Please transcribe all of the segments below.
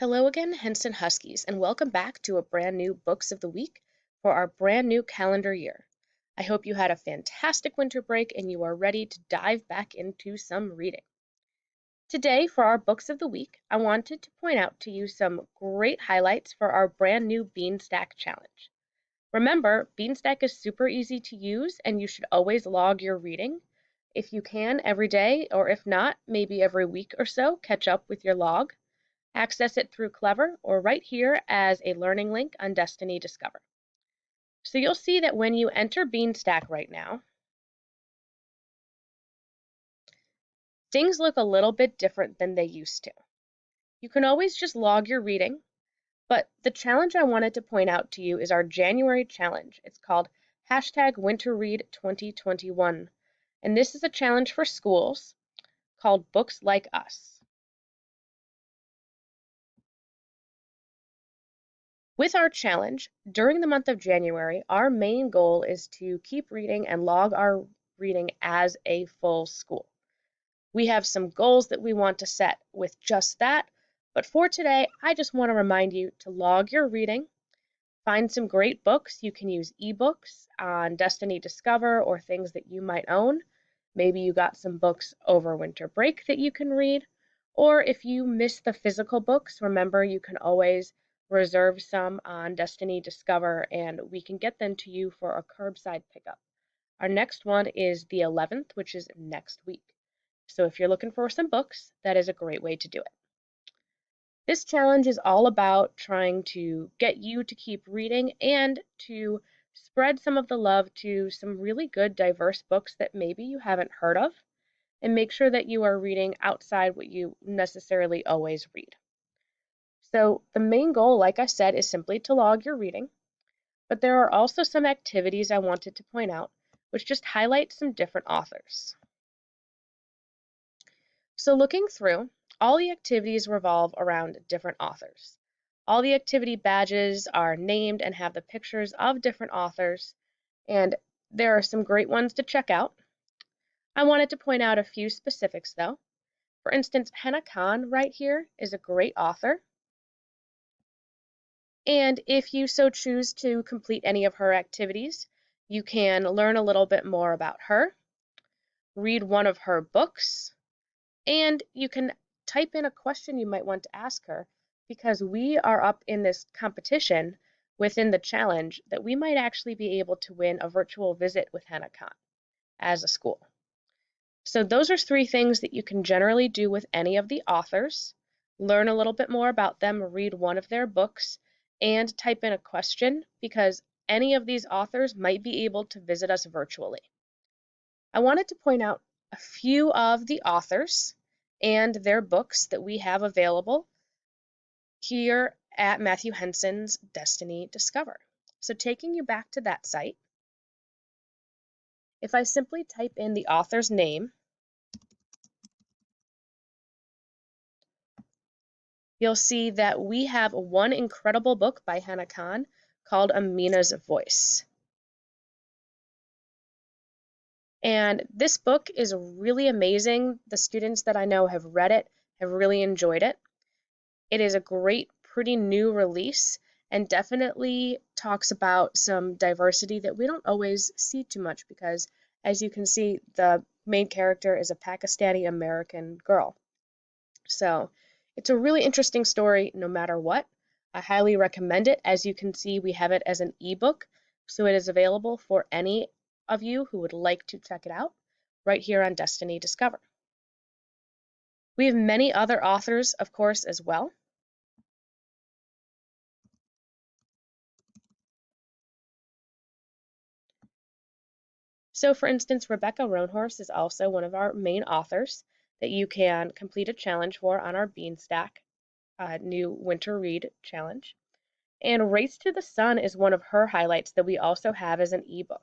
Hello again, Henson Huskies, and welcome back to a brand new Books of the Week for our brand new calendar year. I hope you had a fantastic winter break and you are ready to dive back into some reading. Today, for our Books of the Week, I wanted to point out to you some great highlights for our brand new Beanstack challenge. Remember, Beanstack is super easy to use and you should always log your reading. If you can, every day, or if not, maybe every week or so, catch up with your log. Access it through Clever or right here as a learning link on Destiny Discover. So you'll see that when you enter Beanstack right now, things look a little bit different than they used to. You can always just log your reading, but the challenge I wanted to point out to you is our January challenge. It's called #WinterRead2021, and this is a challenge for schools called Books Like Us. With our challenge, during the month of January, our main goal is to keep reading and log our reading as a full school. We have some goals that we want to set with just that, but for today, I just want to remind you to log your reading, find some great books. You can use ebooks on Destiny Discover or things that you might own. Maybe you got some books over winter break that you can read, or if you miss the physical books, remember you can always reserve some on Destiny Discover and we can get them to you for a curbside pickup. Our next one is the 11th, which is next week. So if you're looking for some books, that is a great way to do it. This challenge is all about trying to get you to keep reading and to spread some of the love to some really good diverse books that maybe you haven't heard of, and make sure that you are reading outside what you necessarily always read. So the main goal, like I said, is simply to log your reading, but there are also some activities I wanted to point out, which just highlight some different authors. So looking through, all the activities revolve around different authors. All the activity badges are named and have the pictures of different authors, and there are some great ones to check out. I wanted to point out a few specifics though. For instance, Henna Khan right here is a great author. And if you so choose to complete any of her activities, you can learn a little bit more about her, read one of her books, and you can type in a question you might want to ask her because we are up in this competition within the challenge that we might actually be able to win a virtual visit with Henna Khan as a school. So those are three things that you can generally do with any of the authors. Learn a little bit more about them, read one of their books, and type in a question because any of these authors might be able to visit us virtually. I wanted to point out a few of the authors and their books that we have available here at Matthew Henson's Destiny Discover. So taking you back to that site, if I simply type in the author's name, you'll see that we have one incredible book by Henna Khan called Amina's Voice. And this book is really amazing. The students that I know have read it, have really enjoyed it. It is a great, pretty new release and definitely talks about some diversity that we don't always see too much because, as you can see, the main character is a Pakistani American girl. So it's a really interesting story no matter what. I highly recommend it. As you can see, we have it as an ebook, so it is available for any of you who would like to check it out right here on Destiny Discover. We have many other authors, of course, as well. So for instance, Rebecca Roanhorse is also one of our main authors that you can complete a challenge for on our Beanstack new winter read challenge. And Race to the Sun is one of her highlights that we also have as an ebook.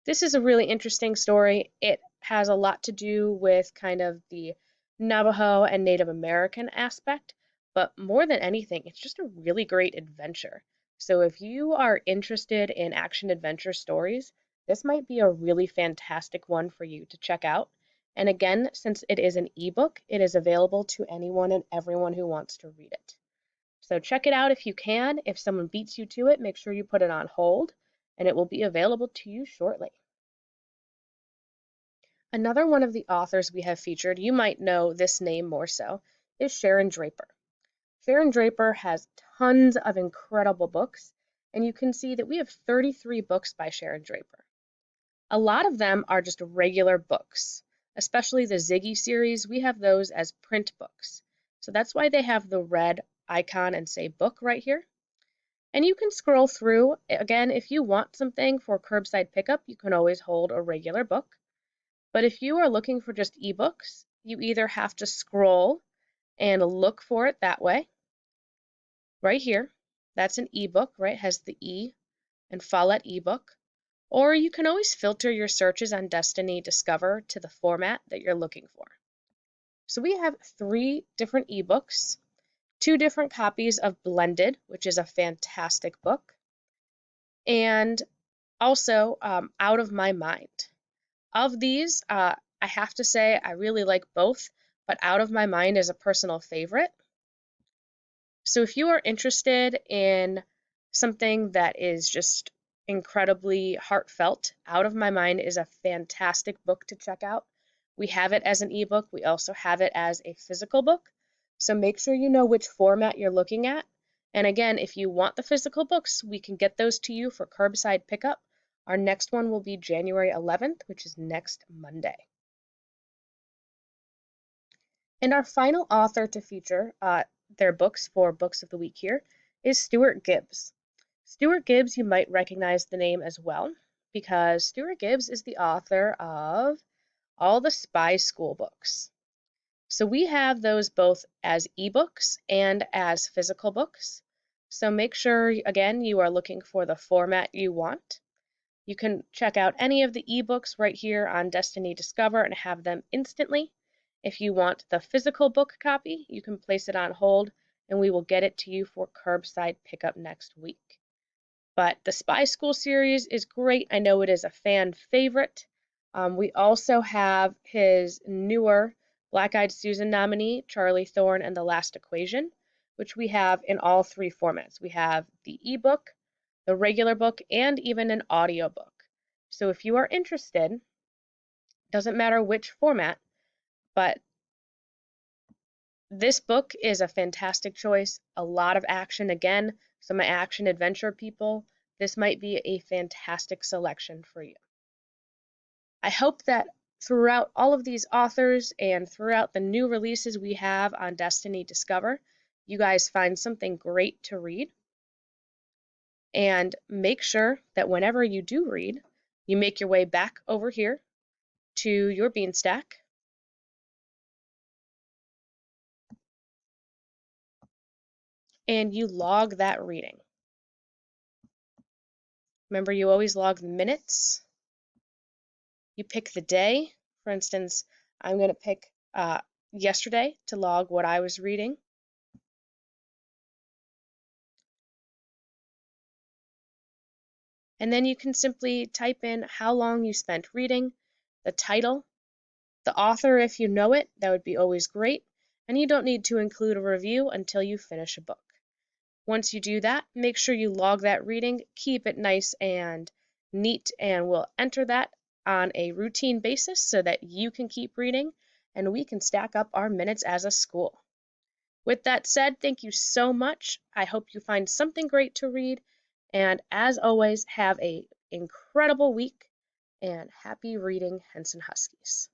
This is a really interesting story. It has a lot to do with kind of the Navajo and Native American aspect, but more than anything, it's just a really great adventure. So if you are interested in action adventure stories, this might be a really fantastic one for you to check out. And again, since it is an ebook, it is available to anyone and everyone who wants to read it. So check it out if you can. If someone beats you to it, make sure you put it on hold, and it will be available to you shortly. Another one of the authors we have featured, you might know this name more so, is Sharon Draper. Sharon Draper has tons of incredible books, and you can see that we have 33 books by Sharon Draper. A lot of them are just regular books, especially the Ziggy series. We have those as print books. So that's why they have the red icon and say book right here. And you can scroll through. Again, if you want something for curbside pickup, you can always hold a regular book. But if you are looking for just ebooks, you either have to scroll and look for it that way, right here. That's an ebook, right? Has the E and Follett ebook. Or you can always filter your searches on Destiny Discover to the format that you're looking for. So we have 3 different ebooks, 2 different copies of Blended, which is a fantastic book, and also Out of My Mind. Of these, I have to say I really like both, but Out of My Mind is a personal favorite. So if you are interested in something that is just incredibly heartfelt, Out of My Mind is a fantastic book to check out. We have it as an ebook. We also have it as a physical book. So make sure you know which format you're looking at. And again, if you want the physical books, we can get those to you for curbside pickup. Our next one will be January 11th, which is next Monday. And our final author to feature their books for Books of the Week here is Stuart Gibbs. Stuart Gibbs, you might recognize the name as well, because Stuart Gibbs is the author of all the Spy School books. So we have those both as ebooks and as physical books. So make sure, again, you are looking for the format you want. You can check out any of the ebooks right here on Destiny Discover and have them instantly. If you want the physical book copy, you can place it on hold and we will get it to you for curbside pickup next week. But the Spy School series is great. I know it is a fan favorite. We also have his newer Black Eyed Susan nominee, Charlie Thorne and the Last Equation, which we have in all 3 formats. We have the ebook, the regular book, and even an audiobook. So if you are interested, doesn't matter which format, but this book is a fantastic choice. A lot of action again, some action adventure people. This might be a fantastic selection for you. I hope that throughout all of these authors and throughout the new releases we have on Destiny Discover, you guys find something great to read. And make sure that whenever you do read, you make your way back over here to your Beanstack. And you log that reading. Remember, you always log the minutes. You pick the day. For instance, I'm going to pick yesterday to log what I was reading. And then you can simply type in how long you spent reading, the title, the author if you know it, that would be always great, and you don't need to include a review until you finish a book. Once you do that, make sure you log that reading, keep it nice and neat, and we'll enter that on a routine basis so that you can keep reading and we can stack up our minutes as a school. With that said, thank you so much. I hope you find something great to read. And as always, have an incredible week and happy reading, Henson Huskies.